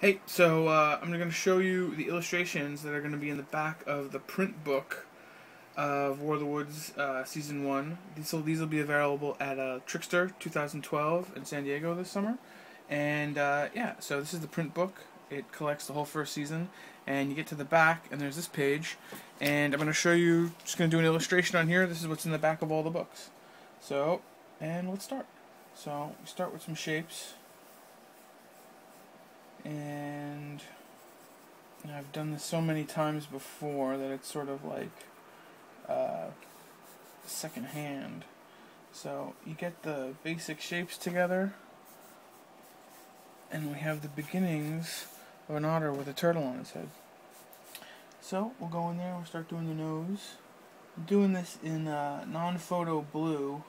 Hey, so I'm going to show you the illustrations that are going to be in the back of the print book of War of the Woods Season 1. These will be available at Trickster 2012 in San Diego this summer. And yeah, so this is the print book. It collects the whole first season. And you get to the back, and there's this page. And I'm going to show you, just going to do an illustration on here. This is what's in the back of all the books. So, and let's start. So, we start with some shapes. And I've done this so many times before that it's sort of like second hand. So you get the basic shapes together, and we have the beginnings of an otter with a turtle on its head. So we'll go in there, we'll start doing the nose. I'm doing this in non-photo blue.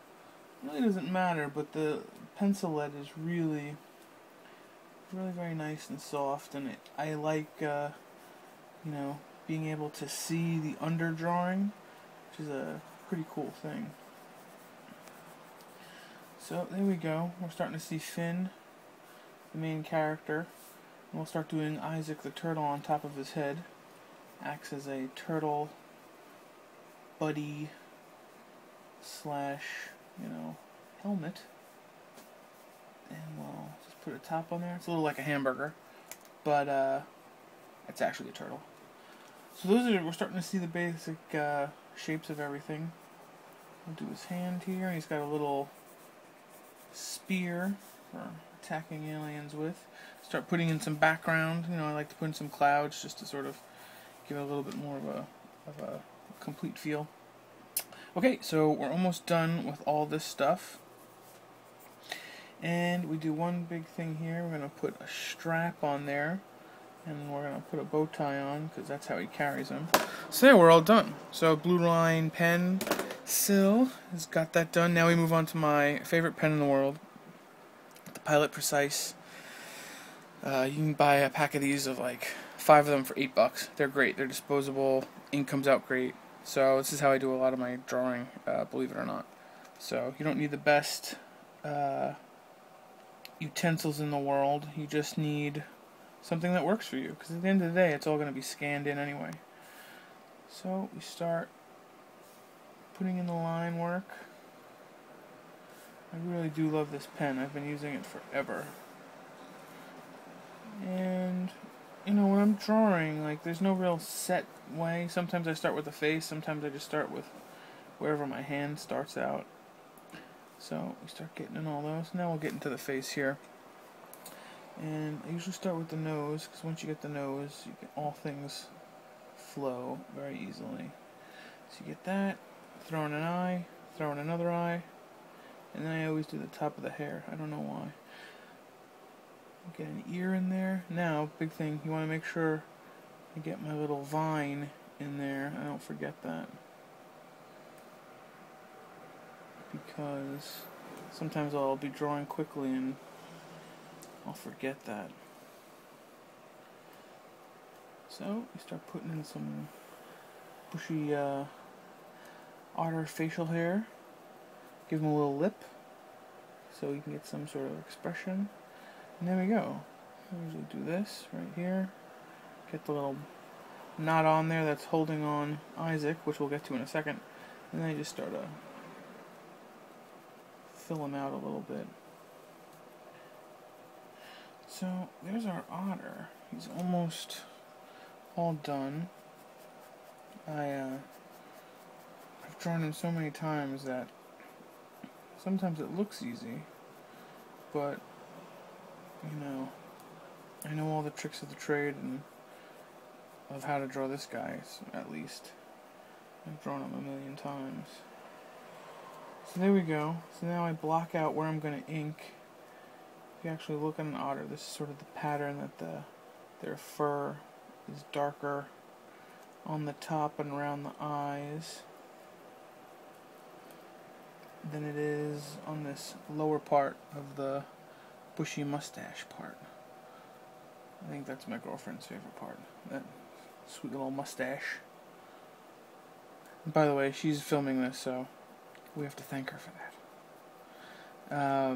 It really doesn't matter, but the pencil lead is really very nice and soft, and I like being able to see the underdrawing, which is a pretty cool thing. So there we go. We're starting to see Finn, the main character, and we'll start doing Isaac the turtle on top of his head. Acts as a turtle buddy slash helmet. And we'll just put a top on there. It's a little like a hamburger, but it's actually a turtle. So we're starting to see the basic shapes of everything. We'll do his hand here. He's got a little spear for attacking aliens with. Start putting in some background. I like to put in some clouds just to sort of give it a little bit more of a complete feel. Okay, so we're almost done with all this stuff. And we do one big thing here. We're going to put a strap on there, and we're going to put a bow tie on, because that's how he carries them. So there, we're all done. So blue line pen Sil has got that done. Now we move on to my favorite pen in the world, the Pilot Precise. You can buy a pack of these of like 5 of them for $8. They're great. They're disposable. Ink comes out great. So this is how I do a lot of my drawing, believe it or not. So you don't need the best utensils in the world. You just need something that works for you, because at the end of the day it's all going to be scanned in anyway. So we start putting in the line work. I really do love this pen. I've been using it forever. And when I'm drawing, like, there's no real set way. Sometimes I start with the face, sometimes I just start with wherever my hand starts out. So we start getting in all those. Now we'll get into the face here. And I usually start with the nose, because once you get the nose, all things flow very easily. So you get that, throw in an eye, throw in another eye, and then I always do the top of the hair. I don't know why. Get an ear in there. Now, big thing, you want to make sure I get my little vine in there. I don't forget that, because sometimes I'll be drawing quickly and I'll forget that. So we start putting in some bushy otter facial hair. Give him a little lip so you can get some sort of expression. And there we go. I usually do this right here. Get the little knot on there that's holding on Isaac, which we'll get to in a second. And then I just start to fill him out a little bit. So there's our otter. He's almost all done. I've drawn him so many times that sometimes it looks easy, but I know all the tricks of the trade and of how to draw this guy, at least. I've drawn him a million times. So there we go. So now I block out where I'm going to ink. If you actually look at an otter, this is sort of the pattern that their fur is darker on the top and around the eyes than it is on this lower part of the bushy mustache part. I think that's my girlfriend's favorite part, that sweet little mustache. And by the way, she's filming this, so we have to thank her for that.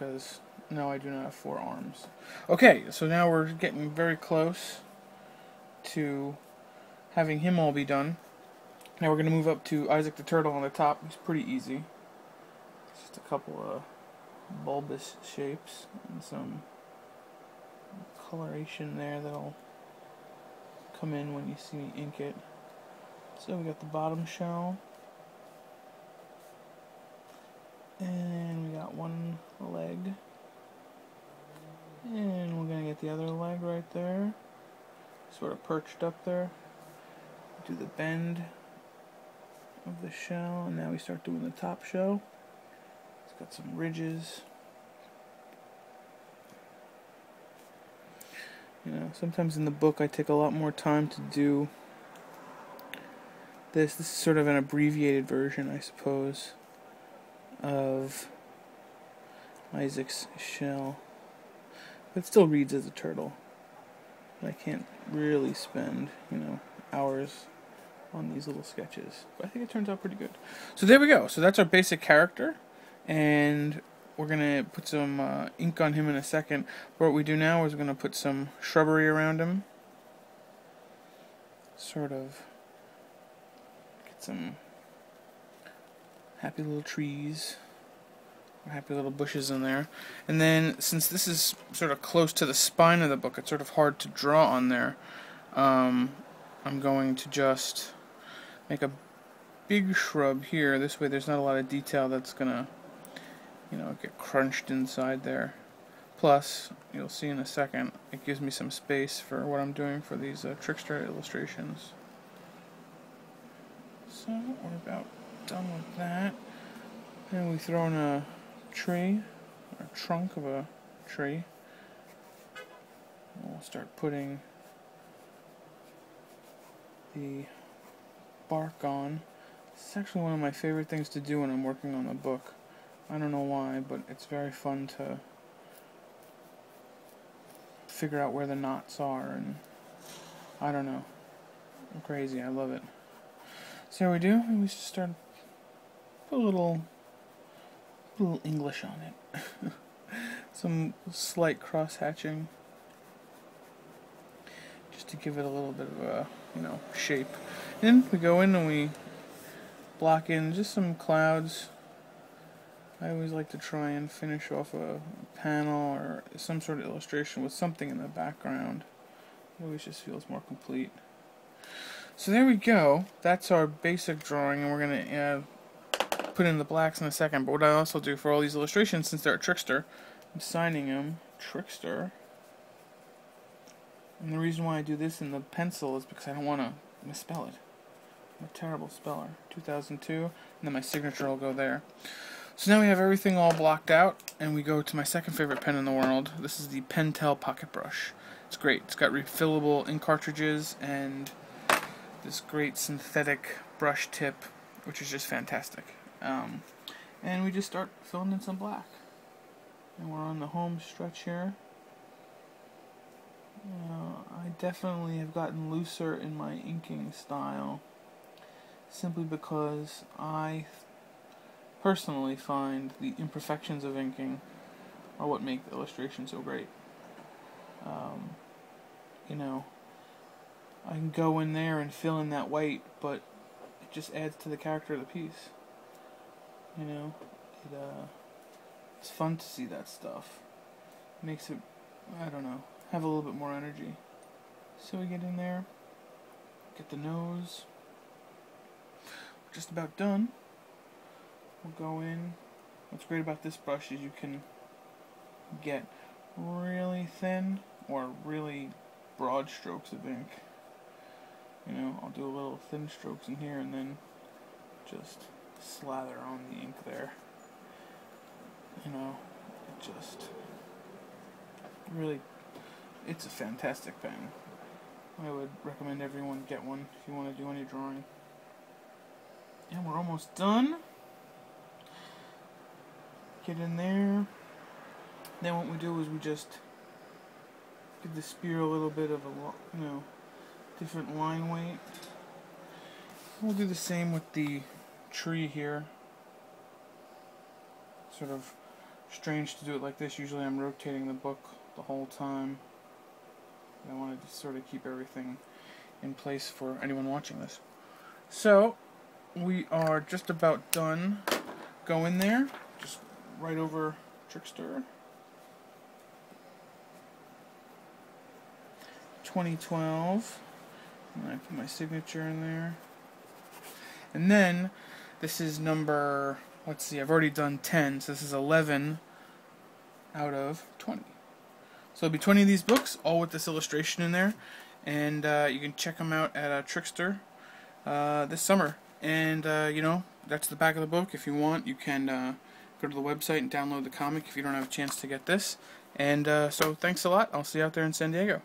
because no, I do not have 4 arms. Okay, so now we're getting very close to having him all be done. Now we're going to move up to Isaac the Turtle on the top. It's pretty easy. Just a couple of bulbous shapes and some coloration there that'll come in when you see me ink it. So we got the bottom shell, and we got one leg, and we're going to get the other leg right there, sort of perched up there. Do the bend of the shell, and now we start doing the top shell. It's got some ridges. You know, sometimes in the book I take a lot more time to do this. This is sort of an abbreviated version, I suppose, of Isaac's shell. But it still reads as a turtle. But I can't really spend, you know, hours on these little sketches. But I think it turns out pretty good. So there we go. So that's our basic character. And we're going to put some ink on him in a second. But what we do now is we're going to put some shrubbery around him. Sort of get some happy little trees, or happy little bushes in there. And then, since this is sort of close to the spine of the book, it's sort of hard to draw on there. I'm going to just make a big shrub here. This way there's not a lot of detail that's going to, you know, get crunched inside there. Plus, you'll see in a second, it gives me some space for what I'm doing for these trickster illustrations. So, we're about done with that. And we throw in a tree, or trunk of a tree. And we'll start putting the bark on. It's actually one of my favorite things to do when I'm working on a book. I don't know why, but it's very fun to figure out where the knots are, and I don't know. I'm crazy. I love it. So here we do. We just start put a little English on it. Some slight cross hatching, just to give it a little bit of a, you know, shape. And we go in and we block in just some clouds. I always like to try and finish off a panel or some sort of illustration with something in the background. It always just feels more complete. So there we go. That's our basic drawing, and we're going to put in the blacks in a second. But what I also do for all these illustrations, since they're a trickster, I'm signing them trickster. And the reason why I do this in the pencil is because I don't want to misspell it. I'm a terrible speller. 2002, and then my signature will go there. So now we have everything all blocked out, and we go to my second favorite pen in the world. This is the Pentel Pocket Brush. It's great. It's got refillable ink cartridges and this great synthetic brush tip, which is just fantastic. And we just start filling in some black. And we're on the home stretch here. I definitely have gotten looser in my inking style, simply because I personally find the imperfections of inking are what make the illustration so great. You know, I can go in there and fill in that white, but it just adds to the character of the piece. You know, it's fun to see that stuff. It makes it, I don't know, have a little bit more energy. So we get in there, get the nose. We're just about done. We'll go in. What's great about this brush is you can get really thin or really broad strokes of ink. You know, I'll do a little thin strokes in here and then just slather on the ink there. You know, it just really, it's a fantastic pen. I would recommend everyone get one if you want to do any drawing. And we're almost done. Get in there. Then what we do is we just give the spear a little bit of a, you know, different line weight. We'll do the same with the tree here. Sort of strange to do it like this. Usually I'm rotating the book the whole time. I wanted to sort of keep everything in place for anyone watching this. So we are just about done. Go in there, just right over Trickster. 2012. And I put my signature in there. And then this is number, let's see, I've already done 10, so this is 11 out of 20. So there'll be 20 of these books, all with this illustration in there, and you can check them out at Trickster this summer. And you know, that's the back of the book. If you want, you can go to the website and download the comic if you don't have a chance to get this. And so thanks a lot. I'll see you out there in San Diego.